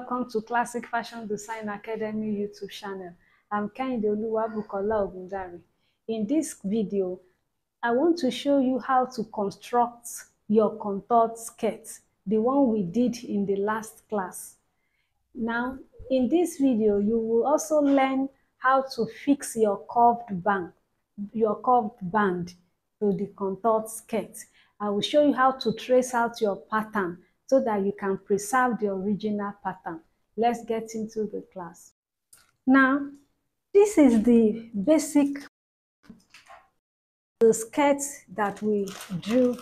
welcome to Classic Fashion Design Academy YouTube channel. I'm Kehinde Oluwabukola Ogundare. In this video, I want to show you how to construct your contoured skirt, the one we did in the last class. Now, in this video, you will also learn how to fix your curved band to the contoured skirt. I will show you how to trace out your pattern so that you can preserve the original pattern. Let's get into the class. Now, this is the basic skirt that we drew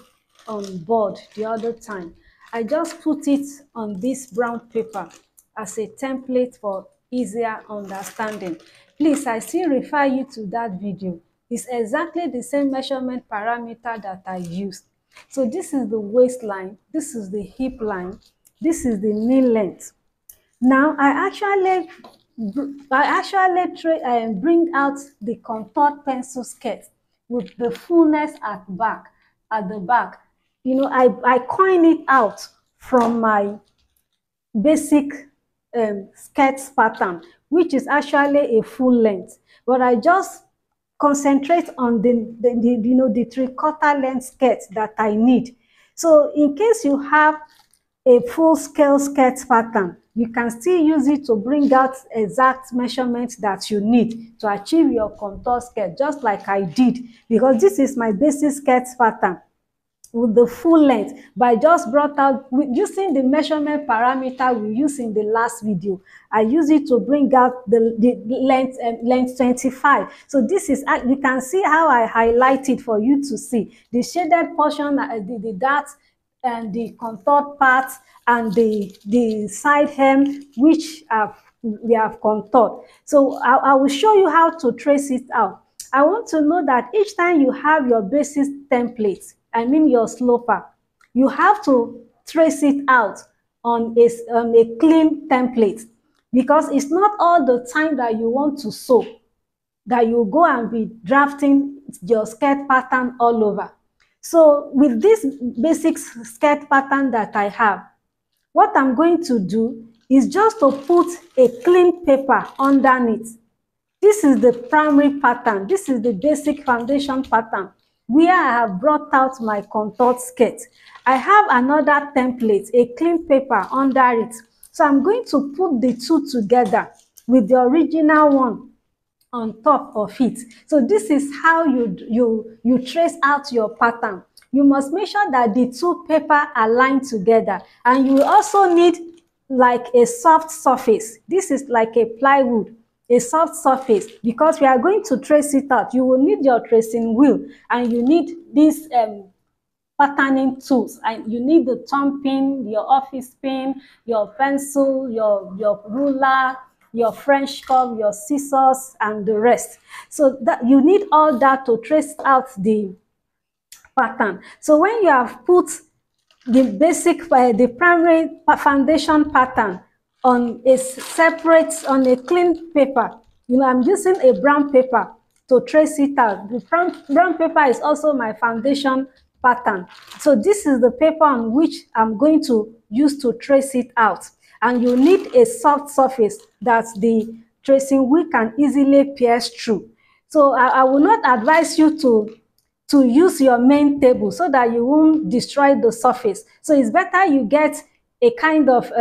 on board the other time. I just put it on this brown paper as a template for easier understanding. Please, I still refer you to that video. It's exactly the same measurement parameter that I used. So this is the waistline, this is the hip line, this is the knee length. Now I actually bring out the contoured pencil skirt with the fullness at the back. You know, I coin it out from my basic skirt pattern, which is actually a full length, but I just concentrate on the three-quarter length skirt that I need. So in case you have a full scale skirt pattern, you can still use it to bring out exact measurements that you need to achieve your contour skirt, just like I did, because this is my basic skirt pattern with the full length, but I just brought out using the measurement parameter we used in the last video. I use it to bring out the length 25. So this is, you can see how I highlight it for you to see the shaded portion, the dots and the contoured parts and the side hem, which we have contoured. So I will show you how to trace it out. I want to know that each time you have your basis template, I mean your sloper, you have to trace it out on a clean template, because it's not all the time that you want to sew that you go and be drafting your skirt pattern all over. So with this basic skirt pattern that I have, what I'm going to do is just to put a clean paper underneath. This is the primary pattern. This is the basic foundation pattern where I have brought out my contoured skirt. I have another template, a clean paper under it. So I'm going to put the two together with the original one on top of it. So this is how you trace out your pattern. You must make sure that the two paper align together, and you will also need like a soft surface. This is like a plywood, a soft surface, because we are going to trace it out. You will need your tracing wheel, and you need these patterning tools, and you need the thumb pin, your office pin, your pencil, your ruler, your French curve, your scissors, and the rest. So that you need all that to trace out the pattern. So when you have put the basic, the primary foundation pattern on a clean paper, you know, I'm using a brown paper to trace it out. The brown paper is also my foundation pattern. So this is the paper on which I'm going to use to trace it out. And you need a soft surface that the tracing wheel can easily pierce through. So I will not advise you to use your main table so that you won't destroy the surface. So it's better you get a kind of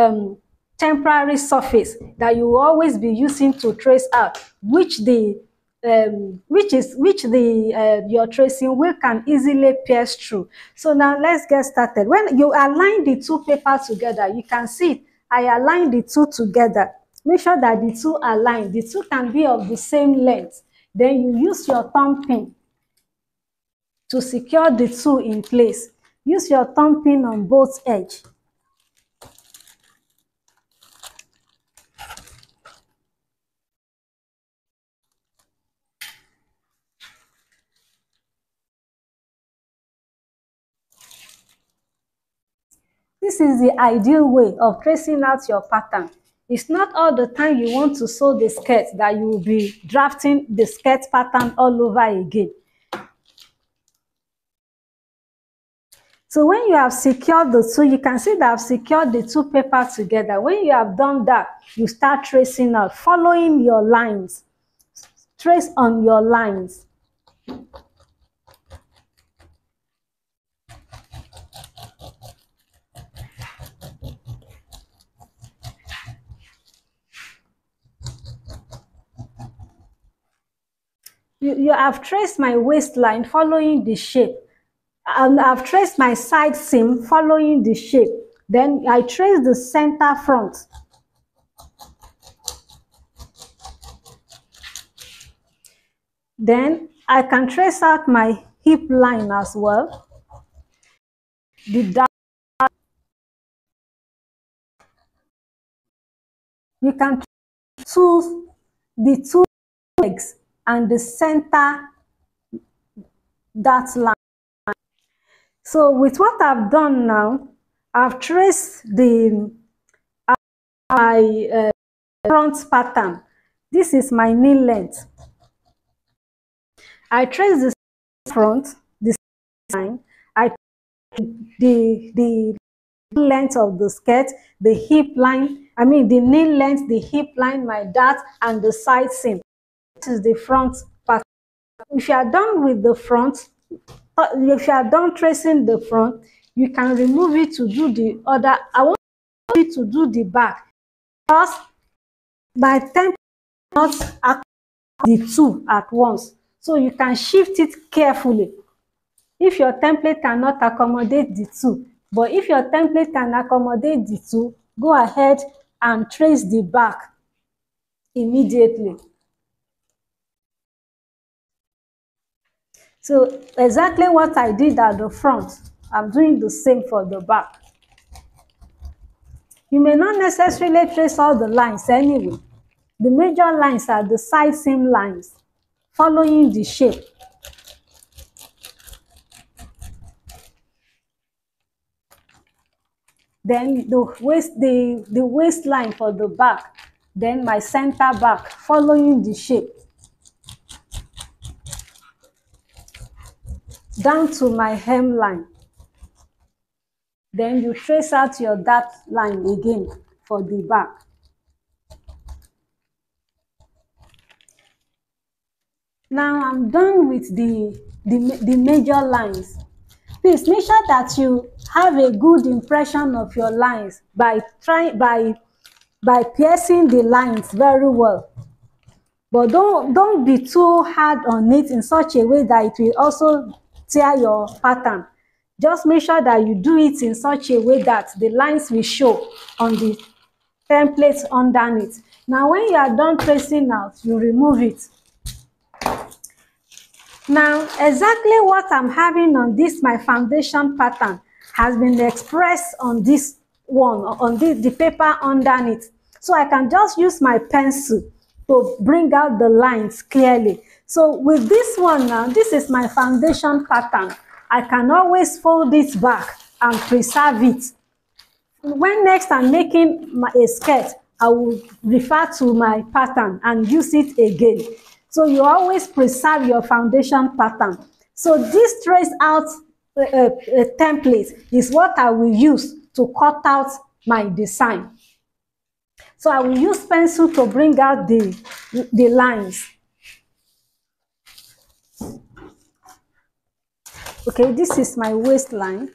temporary surface that you will always be using to trace out, which your tracing wheel can easily pierce through. So now let's get started. When you align the two papers together, you can see I align the two together. Make sure that the two align. The two can be of the same length. Then you use your thumb pin to secure the two in place. Use your thumb pin on both edges. This is the ideal way of tracing out your pattern. It's not all the time you want to sew the skirt that you will be drafting the skirt pattern all over again. So when you have secured the two, you can see that I've secured the two papers together. When you have done that, you start tracing out, following your lines. Trace on your lines. You have traced my waistline following the shape. And I've traced my side seam following the shape. Then I trace the center front. Then I can trace out my hip line as well. You can trace the two legs and the center that line. So with what I've done now, I've traced my front pattern. This is my knee length. I trace the front, the line. I the length of the skirt, the hip line, the knee length, the hip line, my dart, and the side seam. This is the front part. If you are done with the front, if you are done tracing the front, you can remove it to do the other. I want you to do the back because my template not accommodate the two at once, so you can shift it carefully. If your template cannot accommodate the two, but if your template can accommodate the two, go ahead and trace the back immediately. So exactly what I did at the front, I'm doing the same for the back. You may not necessarily trace all the lines anyway. The major lines are the side seam lines, following the shape. Then the waistline for the back, then my center back, following the shape. Down to my hemline. Then you trace out your dart line again for the back. Now I'm done with the major lines. Please make sure that you have a good impression of your lines by piercing the lines very well. But don't be too hard on it in such a way that it will also tear your pattern. Just make sure that you do it in such a way that the lines will show on the template underneath. Now when you are done tracing out, you remove it. Now exactly what I'm having on this my foundation pattern has been expressed on this one, on the paper underneath. So I can just use my pencil to bring out the lines clearly. So with this one now, this is my foundation pattern. I can always fold it back and preserve it. When next I'm making a skirt, I will refer to my pattern and use it again. So you always preserve your foundation pattern. So this trace out template is what I will use to cut out my design. So I will use pencil to bring out the lines. Okay, this is my waistline.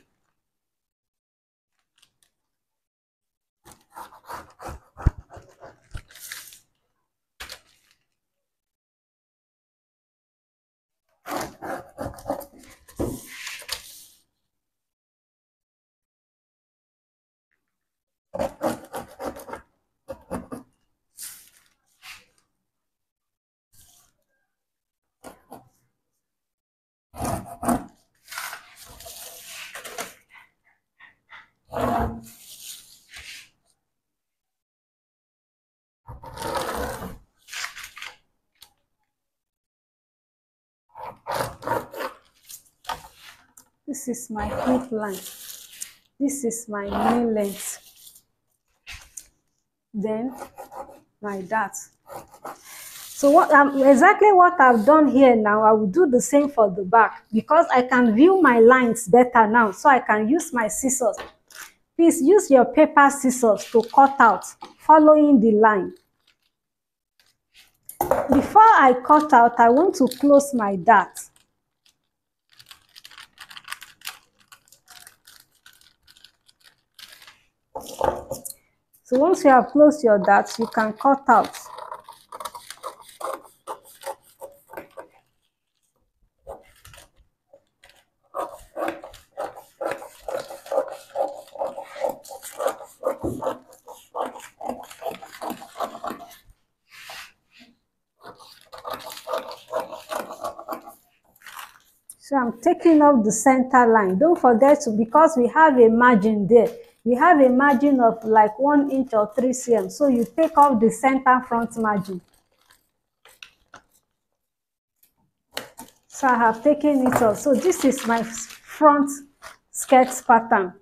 This is my hip line. This is my knee length. Then my dart. So exactly what I've done here now, I will do the same for the back because I can view my lines better now. So I can use my scissors. Please use your paper scissors to cut out, following the line. Before I cut out, I want to close my dart. So once you have closed your dart, you can cut out. So I'm taking off the center line. Don't forget to, because we have a margin there. We have a margin of like 1 inch or 3 cm. So you take off the center front margin. So I have taken it off. So this is my front skirt pattern.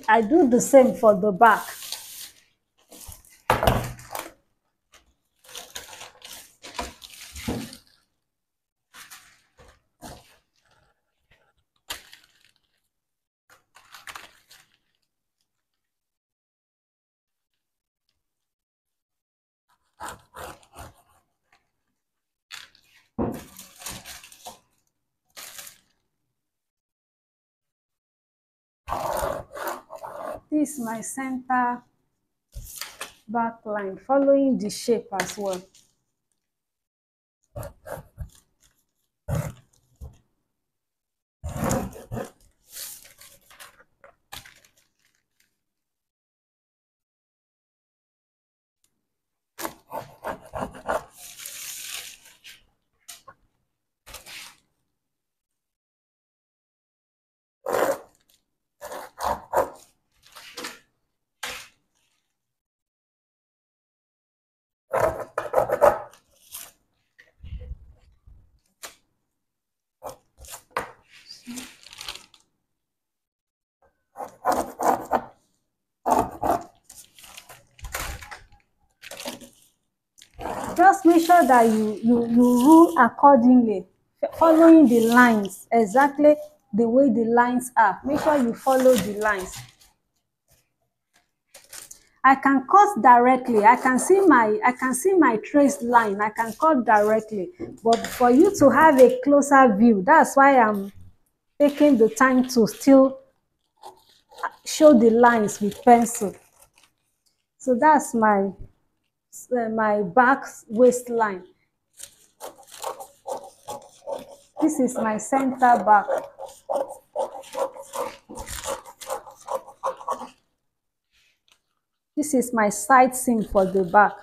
I do the same for the back. This is my center back line, following the shape as well. Just make sure that you rule accordingly, following the lines, exactly the way the lines are. Make sure you follow the lines. I can cut directly. I can see my traced line. I can cut directly. But for you to have a closer view, that's why I'm taking the time to still show the lines with pencil. So that's my back waistline. This is my center back. This is my side seam for the back.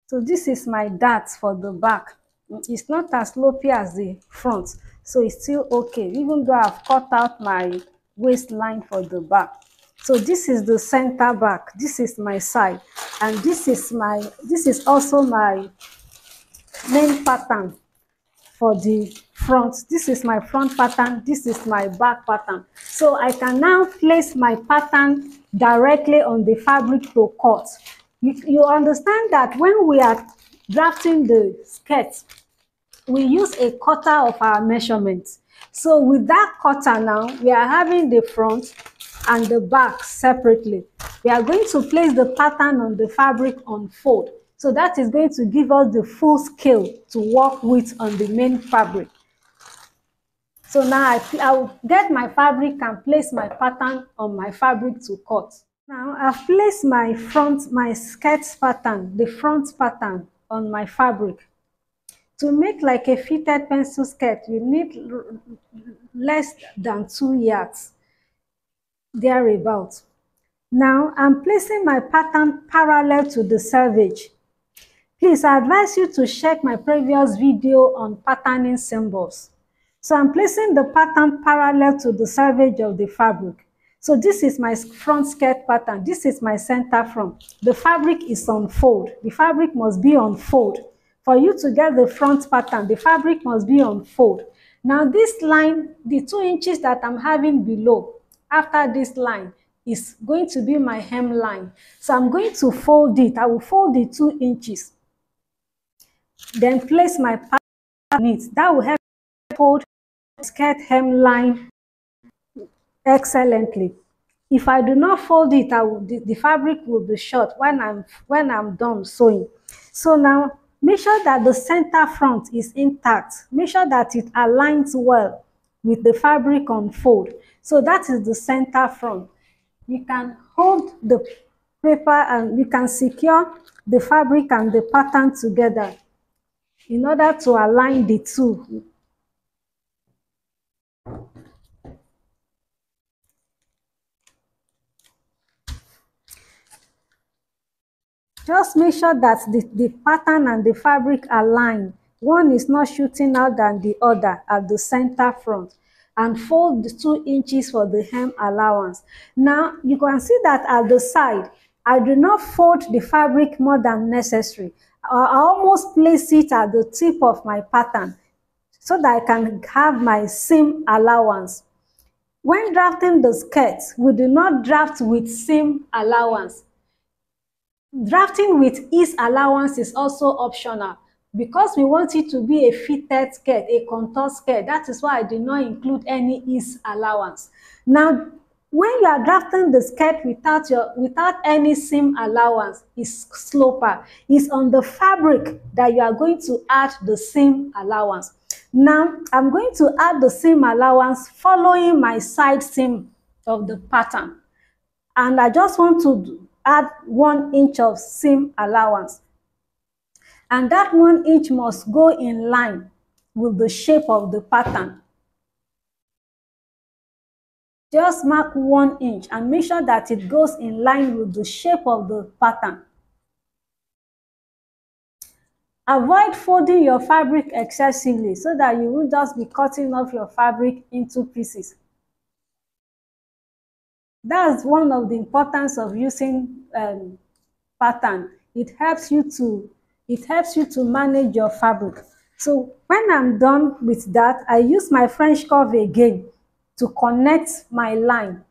So this is my dart for the back. It's not as slopey as the front, so it's still okay, even though I've cut out my waistline for the back. So this is the center back, this is my side, and this is also my main pattern for the front. This is my front pattern, this is my back pattern. So I can now place my pattern directly on the fabric to cut. You understand that when we are drafting the skirt, we use a quarter of our measurements. So with that quarter now, we are having the front and the back separately. We are going to place the pattern on the fabric on fold. So that is going to give us the full scale to work with on the main fabric. So now I'll get my fabric and place my pattern on my fabric to cut. Now I've placed my skirt pattern, the front pattern, on my fabric. To make like a fitted pencil skirt, you need less than 2 yards, thereabout. Now I'm placing my pattern parallel to the selvage. Please, I advise you to check my previous video on patterning symbols. So I'm placing the pattern parallel to the selvage of the fabric. So this is my front skirt pattern. This is my center front. The fabric is on fold. The fabric must be on fold For you to get the front pattern, the fabric must be on fold. Now this line, the 2 inches that I'm having below, after this line, is going to be my hem line. So I'm going to fold it. I will fold the 2 inches. Then place my pattern on it. That will help fold skirt hem line excellently. If I do not fold it, the fabric will be short when I'm done sewing. So now make sure that the center front is intact. Make sure that it aligns well with the fabric on fold. So that is the center front. You can hold the paper and you can secure the fabric and the pattern together in order to align the two. Just make sure that the pattern and the fabric align. One is not shooting out than the other at the center front. And fold the 2 inches for the hem allowance. Now, you can see that at the side, I do not fold the fabric more than necessary. I almost place it at the tip of my pattern so that I can have my seam allowance. When drafting the skirt, we do not draft with seam allowance. Drafting with ease allowance is also optional because we want it to be a fitted skirt, a contour skirt. That is why I did not include any ease allowance. Now, when you are drafting the skirt without any seam allowance, is sloper. It's on the fabric that you are going to add the seam allowance. Now, I'm going to add the seam allowance following my side seam of the pattern. And I just want to add 1 inch of seam allowance. And that 1 inch must go in line with the shape of the pattern. Just mark 1 inch and make sure that it goes in line with the shape of the pattern. Avoid folding your fabric excessively so that you won't just be cutting off your fabric into pieces. That's one of the importance of using pattern. It helps you to manage your fabric. So when I'm done with that, I use my French curve again to connect my line.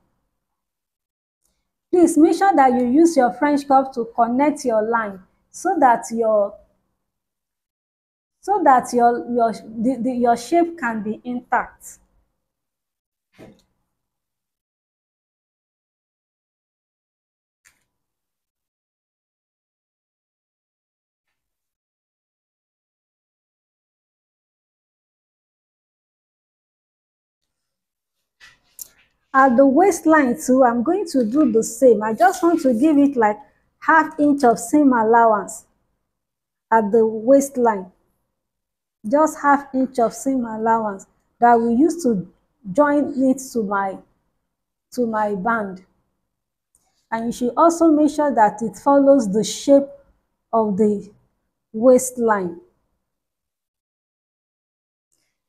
Please make sure that you use your French curve to connect your line so that your shape can be intact. At the waistline too, I'm going to do the same. I just want to give it like ½ inch of seam allowance at the waistline. Just ½ inch of seam allowance that we use to join it to my band. And you should also make sure that it follows the shape of the waistline.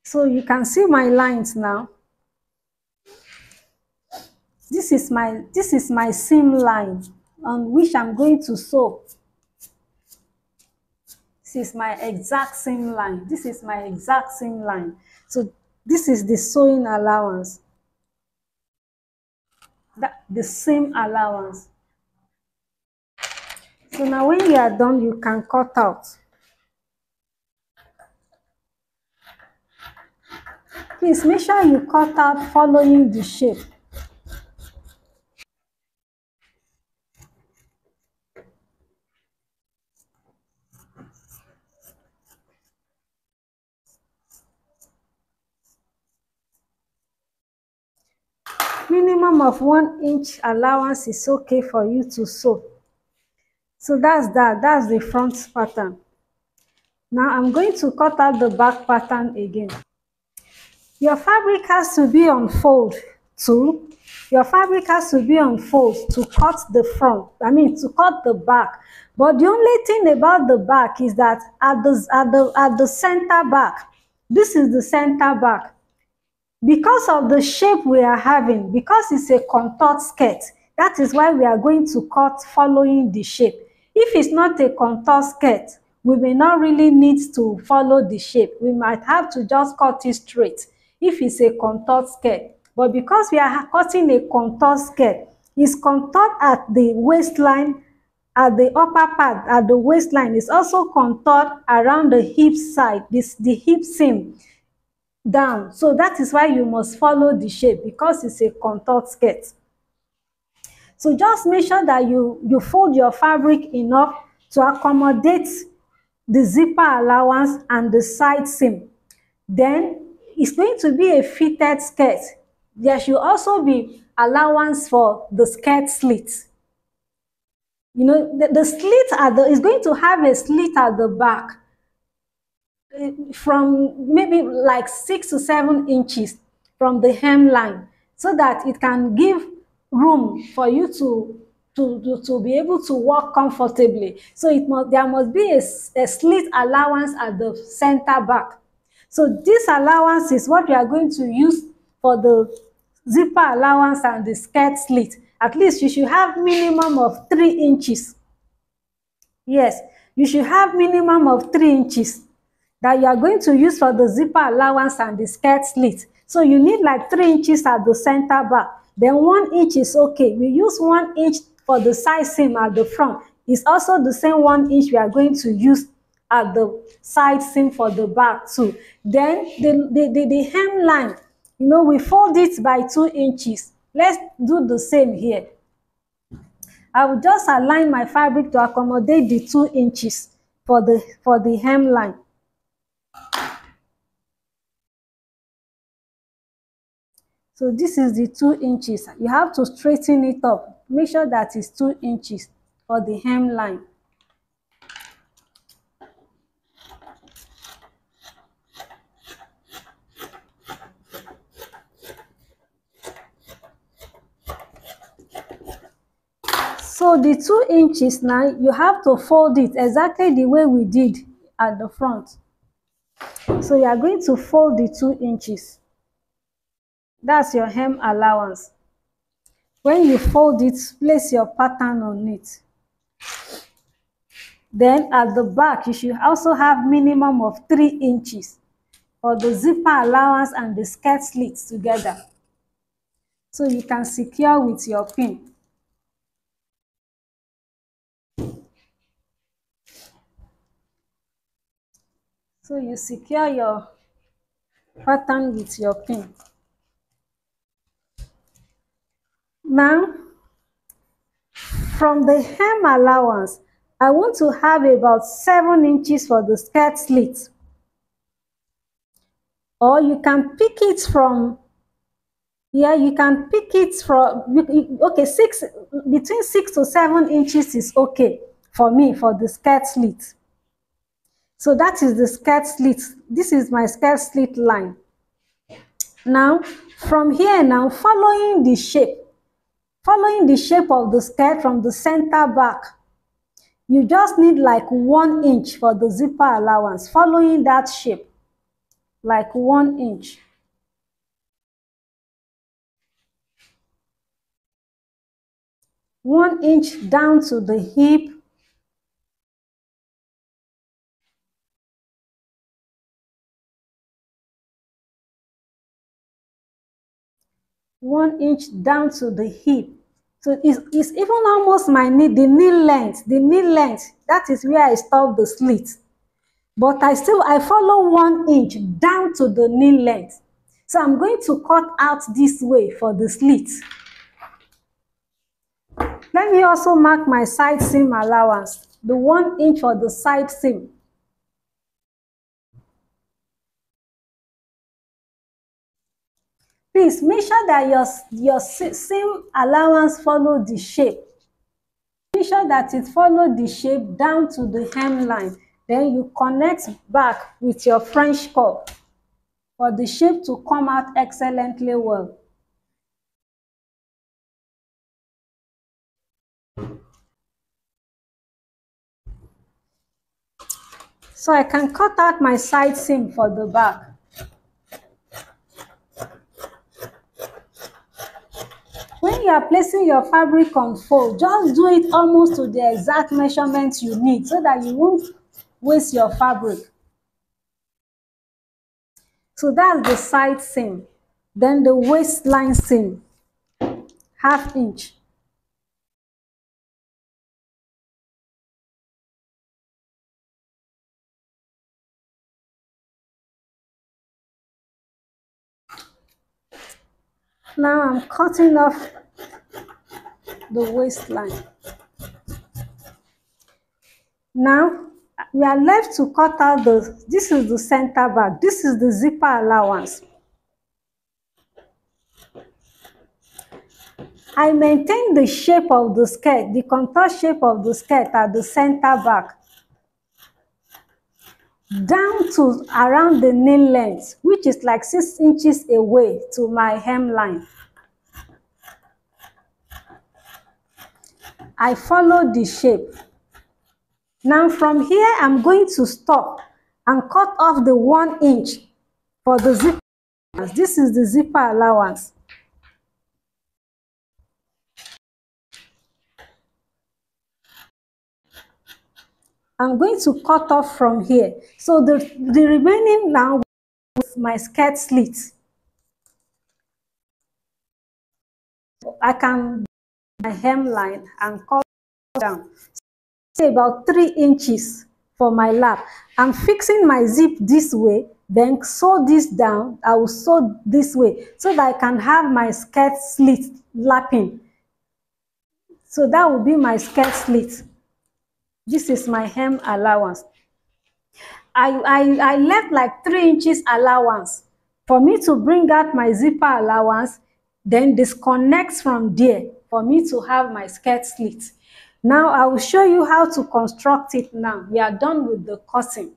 So you can see my lines now. This is my seam line on which I'm going to sew. This is my exact seam line. This is my exact seam line. So this is the sewing allowance. The seam allowance. So now when you are done, you can cut out. Please make sure you cut out following the shape. Minimum of 1 inch allowance is okay for you to sew. So that's the front pattern. Now I'm going to cut out the back pattern again. Your fabric has to be on fold too. Your fabric has to be on fold to cut the front, to cut the back. But the only thing about the back is that at the center back, this is the center back. Because of the shape we are having, because it's a contoured skirt, that is why we are going to cut following the shape. If it's not a contour skirt, we may not really need to follow the shape. We might have to just cut it straight if it's a contour skirt. But because we are cutting a contour skirt, it's contoured at the waistline, at the upper part, at the waistline. It's also contoured around the hip side, the hip seam down. So that is why you must follow the shape, because it's a contour skirt. So just make sure that you fold your fabric enough to accommodate the zipper allowance and the side seam. Then it's going to be a fitted skirt. There should also be allowance for the skirt slit. You know, the slit is going to have a slit at the back from maybe like 6 to 7 inches from the hemline, so that it can give room for you to be able to walk comfortably. So there must be a slit allowance at the center back. So this allowance is what we are going to use for the zipper allowance and the skirt slit. At least you should have minimum of 3 inches. Yes, you should have minimum of 3 inches that you are going to use for the zipper allowance and the skirt slit. So you need like 3 inches at the center back. Then 1 inch is okay. We use 1 inch for the side seam at the front. It's also the same 1 inch we are going to use at the side seam for the back too. Then the hemline, you know, we fold it by 2 inches. Let's do the same here. I will just align my fabric to accommodate the 2 inches for the hemline. So this is the 2 inches. You have to straighten it up. Make sure that it's 2 inches for the hemline. So the 2 inches now, you have to fold it exactly the way we did at the front. So you are going to fold the 2 inches. That's your hem allowance. When you fold it, place your pattern on it. Then at the back, you should also have minimum of 3 inches for the zipper allowance and the skirt slits together. So you can secure with your pin. So you secure your pattern with your pin. Now, from the hem allowance, I want to have about 7 inches for the skirt slit. Or you can pick it from, you can pick it from, okay, between 6 to 7 inches is okay for me for the skirt slit. So that is the skirt slit. This is my skirt slit line. Now, from here now, following the shape of the skirt from the center back, you just need like 1 inch for the zipper allowance, following that shape, like 1 inch. One inch down to the hip. One inch down to the hip. So it's even almost my knee, the knee length. That is where I stop the slit. But I follow 1 inch down to the knee length. So I'm going to cut out this way for the slit. Let me also mark my side seam allowance, the 1 inch for the side seam. Please make sure that your seam allowance follow the shape. Make sure that it follows the shape down to the hemline. Then you connect back with your French curve for the shape to come out excellently well. So I can cut out my side seam for the back. When you are placing your fabric on fold, just do it almost to the exact measurements you need so that you won't waste your fabric. So that's the side seam. Then the waistline seam, 1/2 inch. Now I'm cutting off the waistline. Now we are left to cut out this is the center back. This is the zipper allowance. I maintain the shape of the skirt, the contour shape of the skirt at the center back, down to around the knee length, which is like 6 inches away to my hemline. I follow the shape. Now from here, I'm going to stop and cut off the 1 inch for the zipper. This is the zipper allowance. I'm going to cut off from here. So the remaining now with my skirt slit. I can my hemline and cut down. Say about 3 inches for my lap. I'm fixing my zip this way, then sew this down. I will sew this way so that I can have my skirt slit lapping. So that will be my skirt slit. This is my hem allowance. I left like 3 inches allowance for me to bring out my zipper allowance, then disconnect from there for me to have my skirt slit. Now I will show you how to construct it now. We are done with the cutting.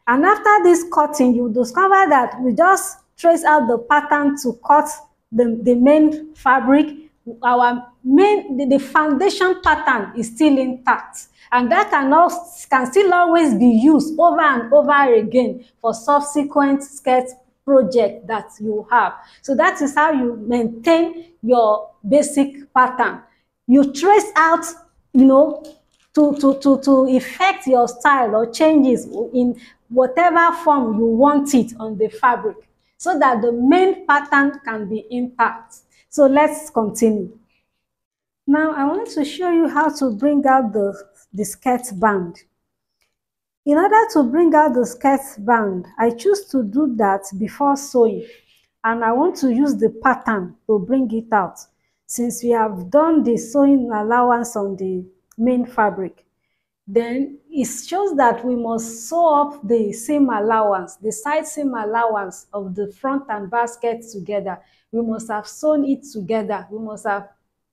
And after this cutting, you discover that we just trace out the pattern to cut the main fabric. The foundation pattern is still intact. And that can still always be used over and over again for subsequent skirt project that you have. So that is how you maintain your basic pattern. You trace out, to effect your style or changes in whatever form you want it on the fabric, so that the main pattern can be intact. So let's continue. Now I want to show you how to bring out the skirt band. In order to bring out the skirt band, I choose to do that before sewing, and I want to use the pattern to bring it out, since we have done the sewing allowance on the main fabric. Then it shows that we must sew up the seam allowance, the side seam allowance of the front and back skirt together. We must have sewn it together. We must have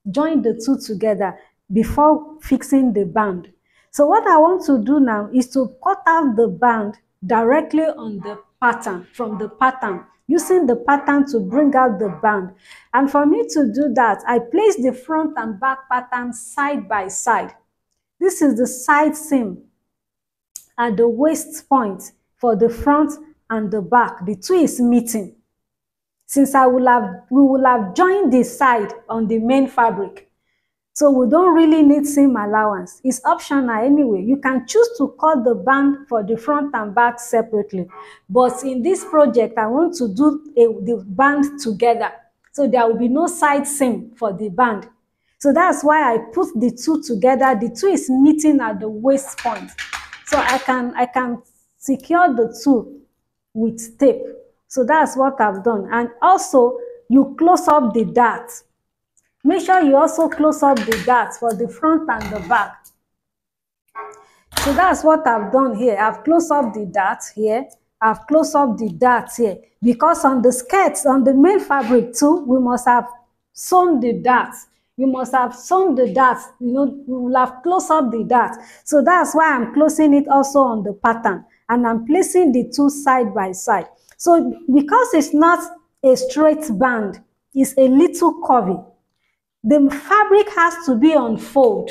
joined the two together before fixing the band. So what I want to do now is to cut out the band directly on the pattern, from the pattern, using the pattern to bring out the band. And for me to do that, I place the front and back pattern side by side. This is the side seam at the waist point for the front and the back. The two is meeting. Since we will have joined the side on the main fabric, so we don't really need seam allowance. It's optional anyway. You can choose to cut the band for the front and back separately. But in this project, I want to do the band together, so there will be no side seam for the band. So that's why I put the two together. The two is meeting at the waist point. So I can secure the two with tape. So that's what I've done. And also, you close up the dart. Make sure you also close up the dart for the front and the back. So that's what I've done here. I've closed up the dart here. I've closed up the dart here. Because on the skirts, on the main fabric too, we must have sewn the dart. You must have sewn the dart, we will have closed up the dart. So that's why I'm closing it also on the pattern. And I'm placing the two side by side. So because it's not a straight band, it's a little curvy, the fabric has to be on fold.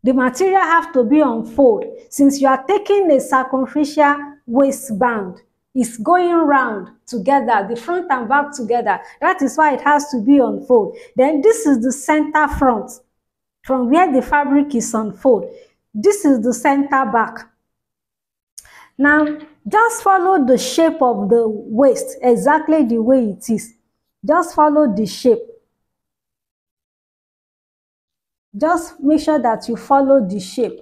The material has to be on fold. Since you are taking a circumferential waistband, it's going round together, the front and back together. That is why it has to be on fold. Then this is the center front, from where the fabric is on fold. This is the center back. Now, just follow the shape of the waist exactly the way it is. Just follow the shape. Just make sure that you follow the shape.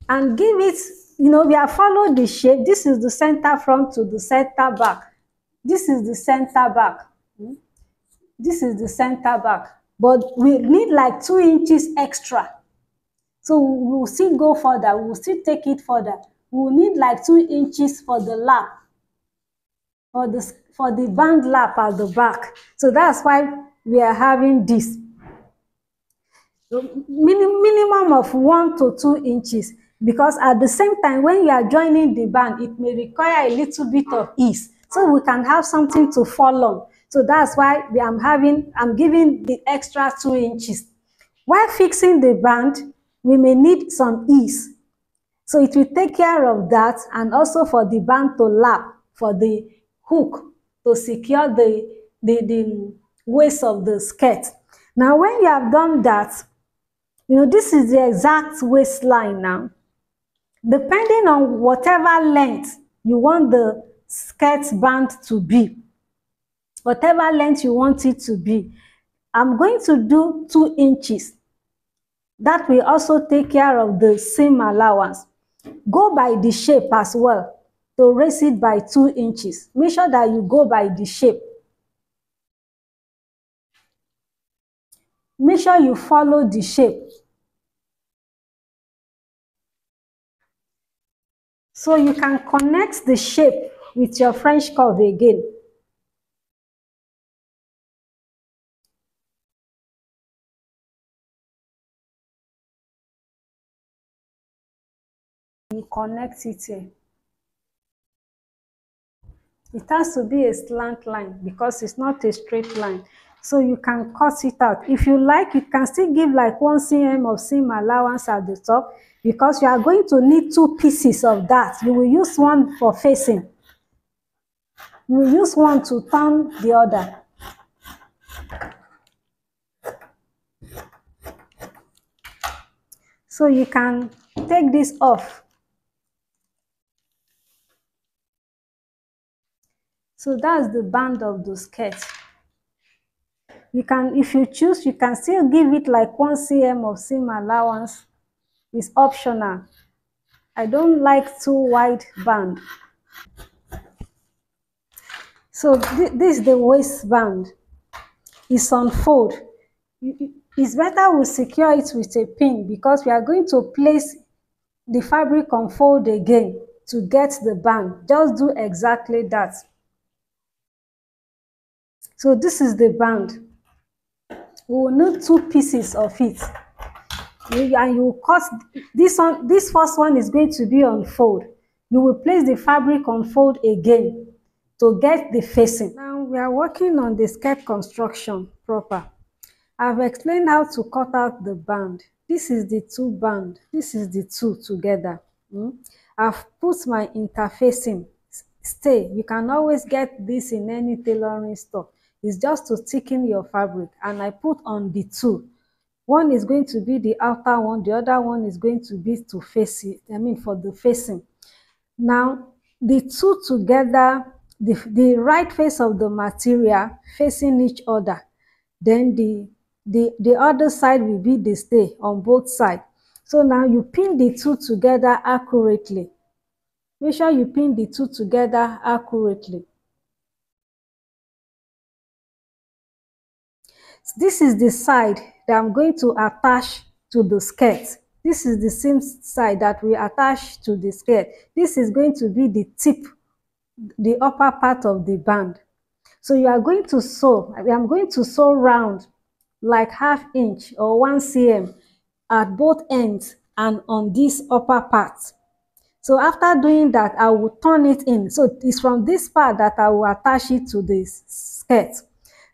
And give it, we have followed the shape. This is the center front to the center back. This is the center back. This is the center back. But we need like 2 inches extra. So we will still go further. We will still take it further. We will need like 2 inches for the lap, for the band lap at the back. So that's why we are having this. Minimum of 1 to 2 inches, because at the same time when you are joining the band, it may require a little bit of ease, so we can have something to fall on. So that's why I'm giving the extra 2 inches. While fixing the band, we may need some ease, so it will take care of that, and also for the band to lap, for the hook to secure the waist of the skirt. Now when you have done that, this is the exact waistline now. Depending on whatever length you want the skirt band to be, whatever length you want it to be, I'm going to do 2 inches. That will also take care of the seam allowance. Go by the shape as well to raise it by 2 inches. Make sure that you go by the shape. Make sure you follow the shape. So you can connect the shape with your French curve again. You connect it here. It has to be a slant line because it's not a straight line. So you can cut it out. If you like, you can still give like 1 cm of seam allowance at the top, because you are going to need 2 pieces of that. You will use one for facing. You will use one to turn the other. So you can take this off. So that's the band of the skirt. You can, if you choose, you can still give it like 1 cm of seam allowance. It's optional. I don't like too wide band. So this is the waistband. It's on fold. It's better we secure it with a pin, because we are going to place the fabric on fold again to get the band. Just do exactly that. So this is the band. We will need 2 pieces of it. And you cut this one. This first one is going to be on fold. You will place the fabric on fold again to get the facing. Now we are working on the skirt construction proper. I've explained how to cut out the band. This is the 2 band. This is the 2 together. I've put my interfacing. Stay. You can always get this in any tailoring store. It's just to thicken your fabric, and I put on the 2. One is going to be the outer one, the other one is going to be to face it, for the facing. Now, the 2 together, the right face of the material facing each other, then the other side will be the stay on both sides. So now you pin the 2 together accurately. Make sure you pin the 2 together accurately. This is the side that I'm going to attach to the skirt. This is the same side that we attach to the skirt. This is going to be the tip, the upper part of the band. So you are going to sew. I'm going to sew round like ½ inch or 1 cm at both ends and on this upper part. So after doing that, I will turn it in. So it's from this part that I will attach it to the skirt.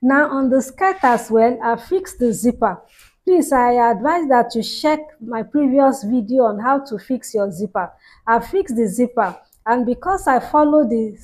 Now on the skirt as well, I fixed the zipper. Please, I advise that you check my previous video on how to fix your zipper. I fixed the zipper, and because I follow the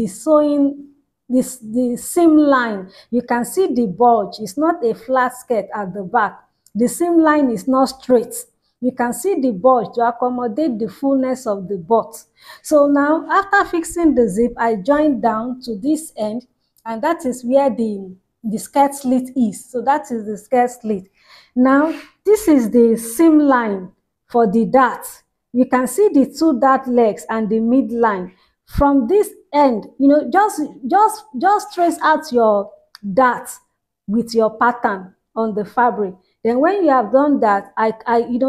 sewing, the seam line, you can see the bulge. It's not a flat skirt at the back. The seam line is not straight. You can see the bulge to accommodate the fullness of the butt. So now, after fixing the zip, I join down to this end, and that is where the skirt slit is. So that is the skirt slit. Now, this is the seam line for the dart. You can see the two dart legs and the midline. From this end, just trace out your dart with your pattern on the fabric. Then when you have done that,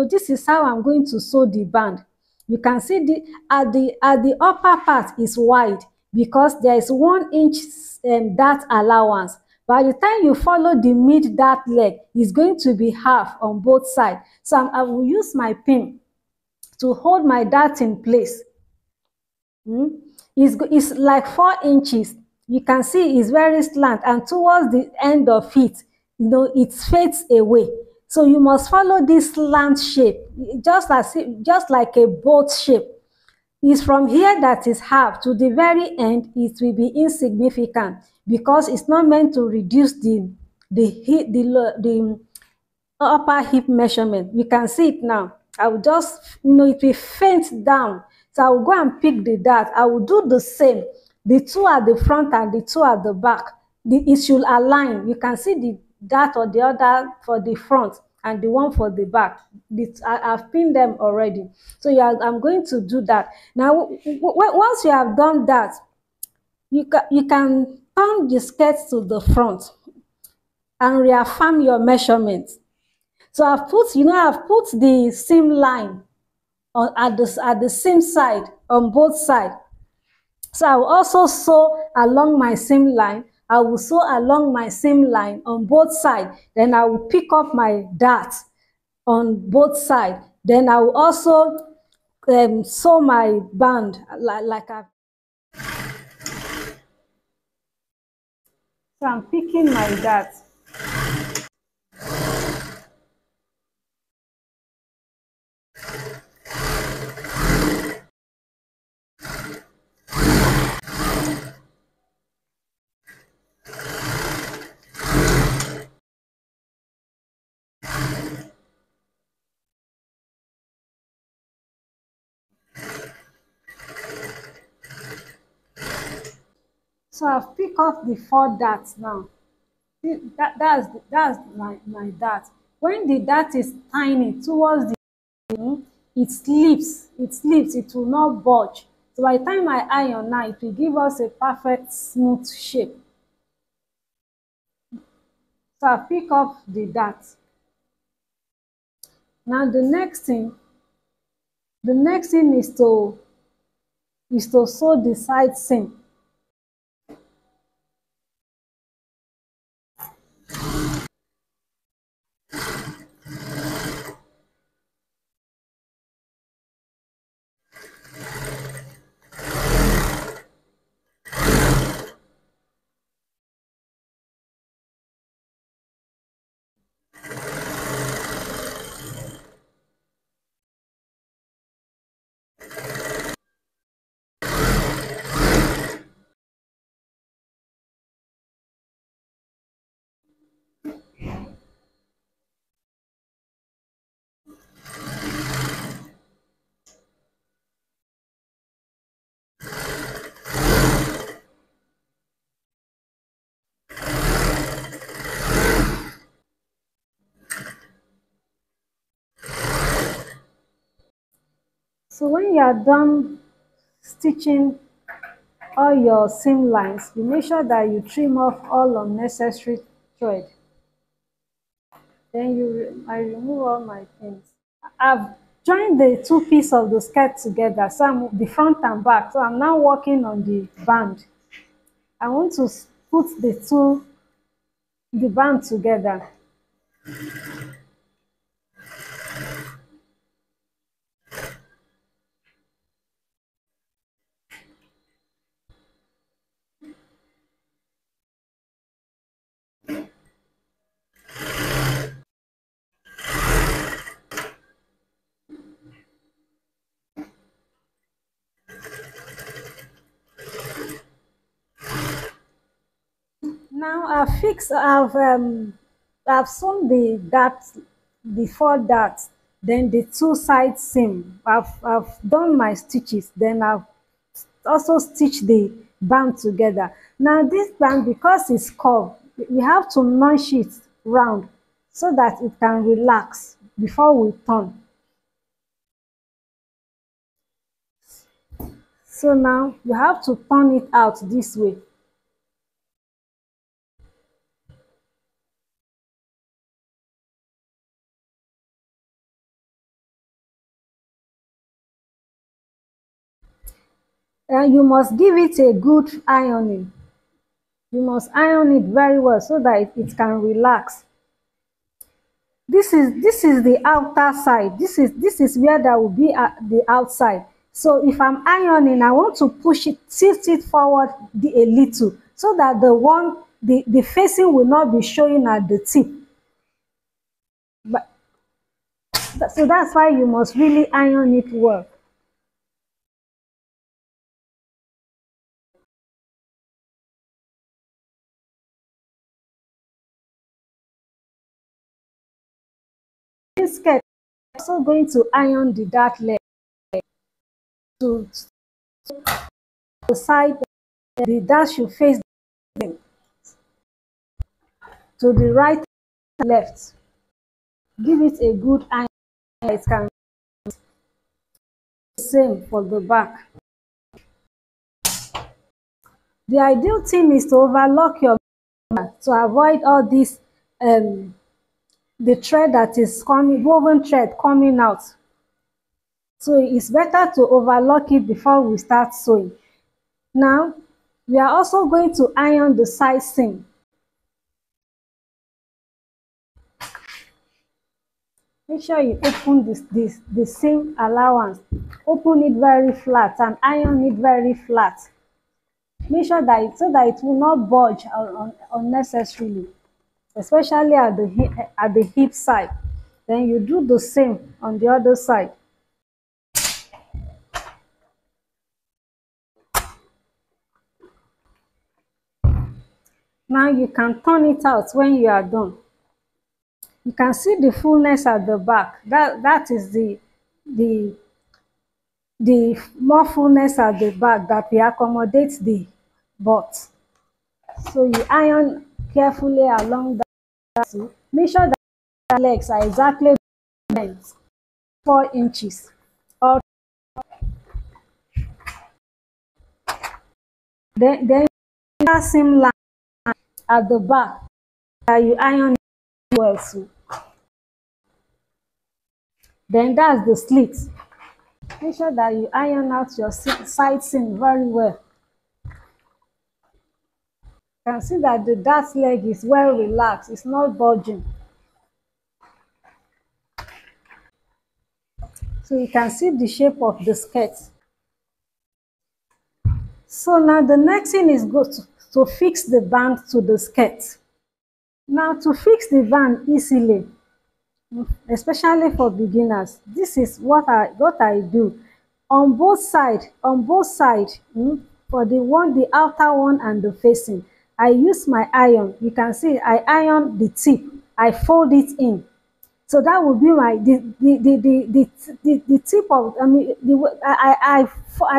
this is how I'm going to sew the band. You can see the upper part is wide because there is 1 inch dart allowance. By the time you follow the mid dart leg, it's going to be half on both sides. So I will use my pin to hold my dart in place. It's like 4 inches. You can see it's very slant, and towards the end of it, it fades away. So you must follow this slant shape, just like a boat shape. It's from here that is half to the very end. It will be insignificant because it's not meant to reduce the upper hip measurement. You can see it now. I will just, it will faint down. So I will go and pick the dart. I will do the same. The two at the front and the two at the back. It should align. You can see the dart or the other for the front and the one for the back. I've pinned them already. So I'm going to do that. Now, once you have done that, you can turn the skirt to the front and reaffirm your measurements. So I've put the seam line at the same side on both sides. So I will also sew along my seam line. I will sew along my seam line on both sides. Then I will pick up my dart on both sides. Then I will also sew my band like I. So I'm picking my dart. So I've picked off the 4 darts now. That's my dart. When the dart is tiny towards the it will not budge. So by the time I iron now, it will give us a perfect smooth shape. So I pick up the dart. Now the next thing is to sew the side seam. So when you are done stitching all your seam lines, you make sure that you trim off all unnecessary thread. Then I remove all my pins. I've joined the two pieces of the skirt together, so the front and back. So I'm now working on the band. I want to put the band together. Now I've sewn the dart before that, then the two side seam, I've done my stitches, then I've also stitched the band together. Now this band, because it's curved, we have to notch it round so that it can relax before we turn. So now you have to turn it out this way. And you must give it a good ironing. You must iron it very well so that it can relax. This is the outer side. This is where there will be the outside. So if I'm ironing, I want to push it, tilt it forward a little so that the facing will not be showing at the tip. But so that's why you must really iron it well. This skirt, I'm also going to iron the dart leg to the side. The dart should face to the right and left. Give it a good iron. It can be the same for the back. The ideal thing is to overlock your to avoid all this the thread that is coming, woven thread coming out. So it's better to overlock it before we start sewing. Now we are also going to iron the side seam. Make sure you open the seam allowance. Open it very flat and iron it very flat. Make sure that so that it will not budge unnecessarily, especially at the hip side. Then you do the same on the other side. Now you can turn it out when you are done. You can see the fullness at the back. That is the more fullness at the back that will accommodate the butt. So you iron carefully along that too. Make sure that the legs are exactly bent 4 inches. Or then that same line at the back that you iron well too. Then that's the slit. Make sure that you iron out your side seam very well. You can see that the dart leg is well relaxed, it's not bulging. So you can see the shape of the skirt. So now the next thing is to fix the band to the skirt. Now to fix the band easily, especially for beginners, this is what I do. On both sides, for the outer one and the facing, I use my iron. You can see I iron the tip, I fold it in. So that will be my the tip of, I mean, I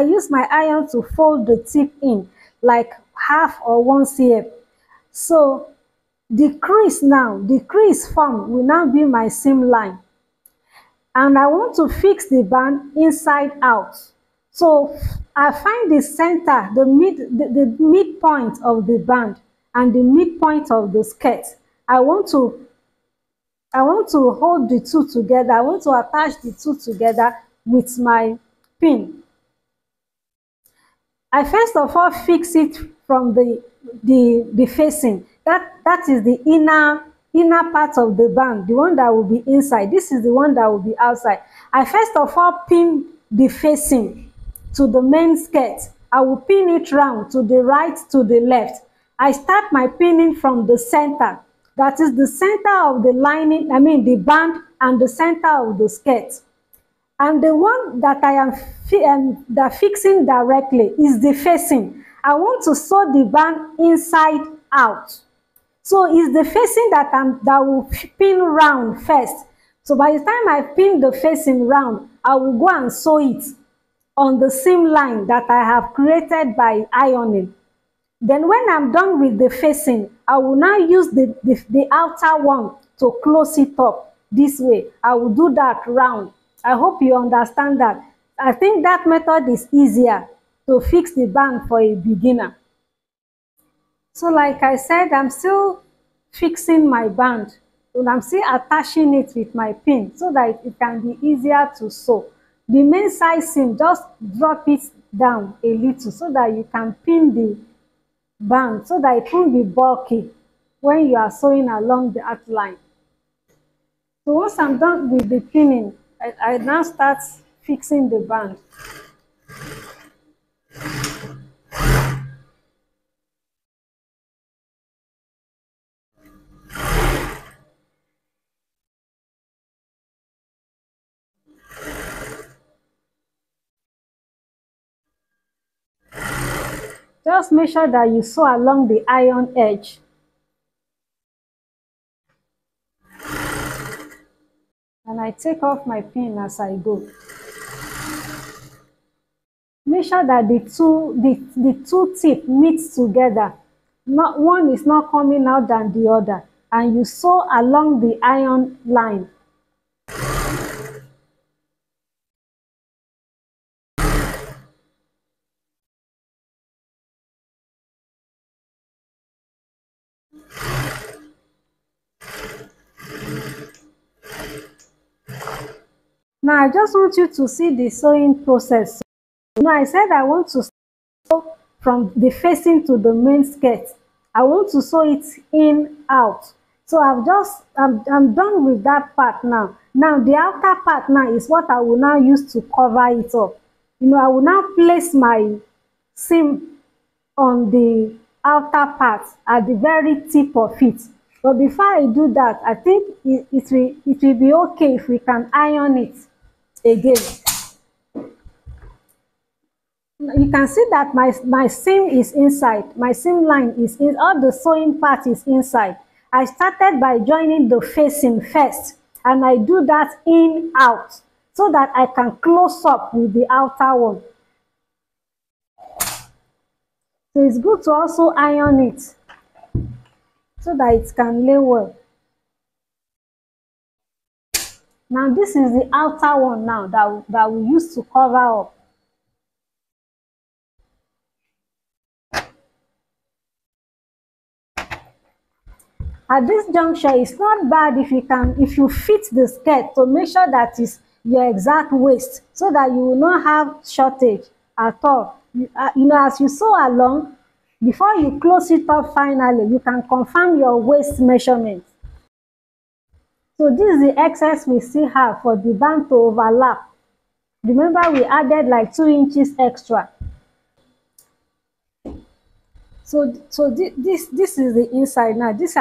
use my iron to fold the tip in like half or 1 cm. So the crease form will now be my seam line, and I want to fix the band inside out. So I find the center, the midpoint of the band and the midpoint of the skirt. I want to hold the two together. I want to attach the two together with my pin. I first of all fix it from the facing. That is the inner part of the band, the one that will be inside. This is the one that will be outside. I first of all pin the facing to the main skirt. I will pin it round to the right, to the left. I start my pinning from the center. That is the center of the lining, I mean the band, and the center of the skirt. And the one that I am fixing directly is the facing. I want to sew the band inside out. So it's the facing that will pin round first. So by the time I pin the facing round, I will go and sew it on the seam line that I have created by ironing. Then when I'm done with the facing, I will now use the outer one to close it up this way. I will do that round. I hope you understand that. I think that method is easier to fix the band for a beginner. So like I said, I'm still fixing my band and I'm still attaching it with my pin so that it can be easier to sew. The main side seam, just drop it down a little so that you can pin the band so that it won't be bulky when you are sewing along the outline. So once I'm done with the pinning, I now start fixing the band. Just make sure that you sew along the iron edge. And I take off my pin as I go. Make sure that the two tip meets together. Not one is not coming out than the other. And you sew along the iron line. Now I just want you to see the sewing process. Now I said I want to sew from the facing to the main skirt. I want to sew it in out. So I'm done with that part now. Now the outer part now is what I will now use to cover it up. I will now place my seam on the outer part at the very tip of it. But before I do that, I think it will be okay if we can iron it again. You can see that my seam is inside, my seam line is in, all the sewing part is inside. I started by joining the facing first, and I do that in out so that I can close up with the outer one. So it's good to also iron it so that it can lay well. Now this is the outer one now that we use to cover up. At this juncture, it's not bad if you fit the skirt to make sure that is your exact waist so that you will not have shortage at all. As you sew along, before you close it up finally, you can confirm your waist measurement. So this is the excess we still have for the band to overlap. Remember, we added like 2 inches extra. So this is the inside now. This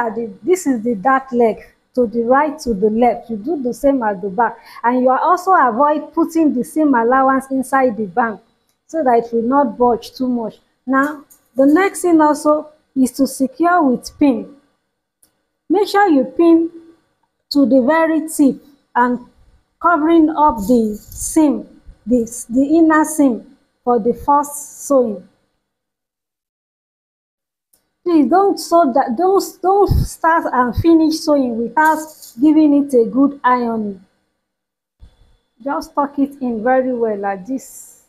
is the dart leg to the right, to the left. You do the same at the back, and you are also avoid putting the seam allowance inside the band so that it will not bulge too much. Now the next thing also is to secure with pin. Make sure you pin to the very tip and covering up the seam, the inner seam for the first sewing. Please don't start and finish sewing without giving it a good ironing. Just tuck it in very well at this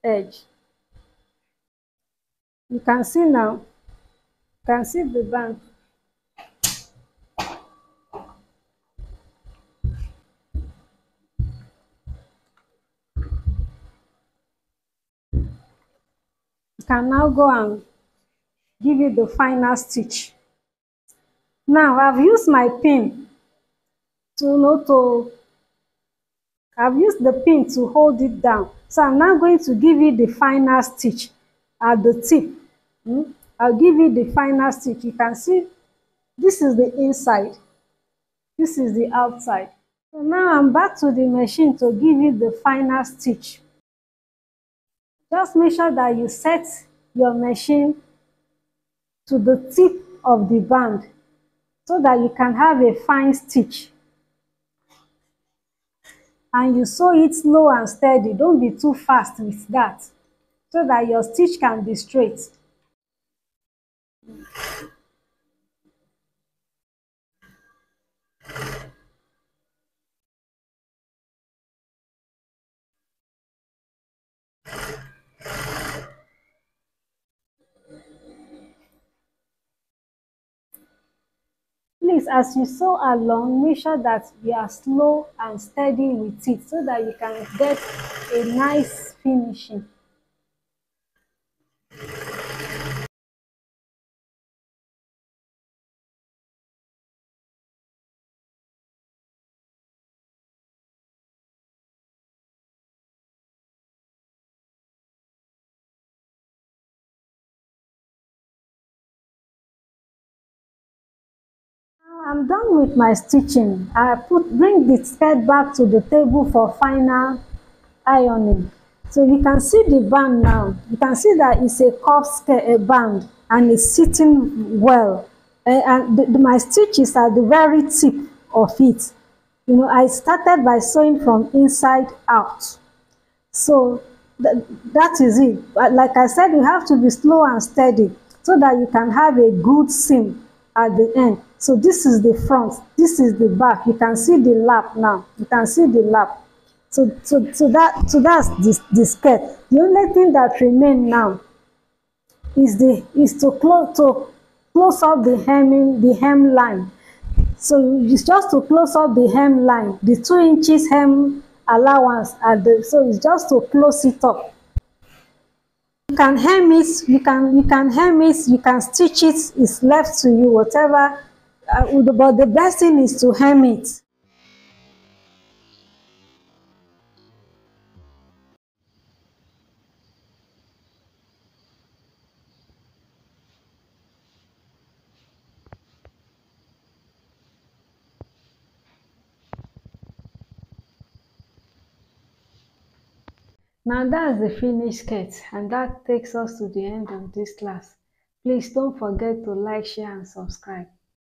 edge. You can see now, you can see the band. You can now go and give it the final stitch. Now I've used my pin I've used the pin to hold it down. So I'm now going to give it the final stitch at the tip. I'll give it the final stitch. You can see this is the inside, this is the outside. So now I'm back to the machine to give it the final stitch. Just make sure that you set your machine to the tip of the band so that you can have a fine stitch. and you sew it slow and steady. Don't be too fast with that, so that your stitch can be straight. Please, as you sew along, make sure that you are slow and steady with it so that you can get a nice finishing. I'm done with my stitching. Bring the skirt back to the table for final ironing. So you can see the band now. You can see that it's a cuff skirt, a band, and it's sitting well. My stitch is at the very tip of it. I started by sewing from inside out. So that is it. But like I said, you have to be slow and steady so that you can have a good seam at the end. So this is the front, this is the back. You can see the lap now. You can see the lap. So that's the skirt. The only thing that remains now is to close up the hem line. So it's just to close up the hem line, the 2 inches hem allowance so it's just to close it up. You can hem it, you can hem it, you can stitch it, it's left to you, whatever. But the best thing is to hem it. Now that's the finished skirt, and that takes us to the end of this class. Please don't forget to like, share and subscribe.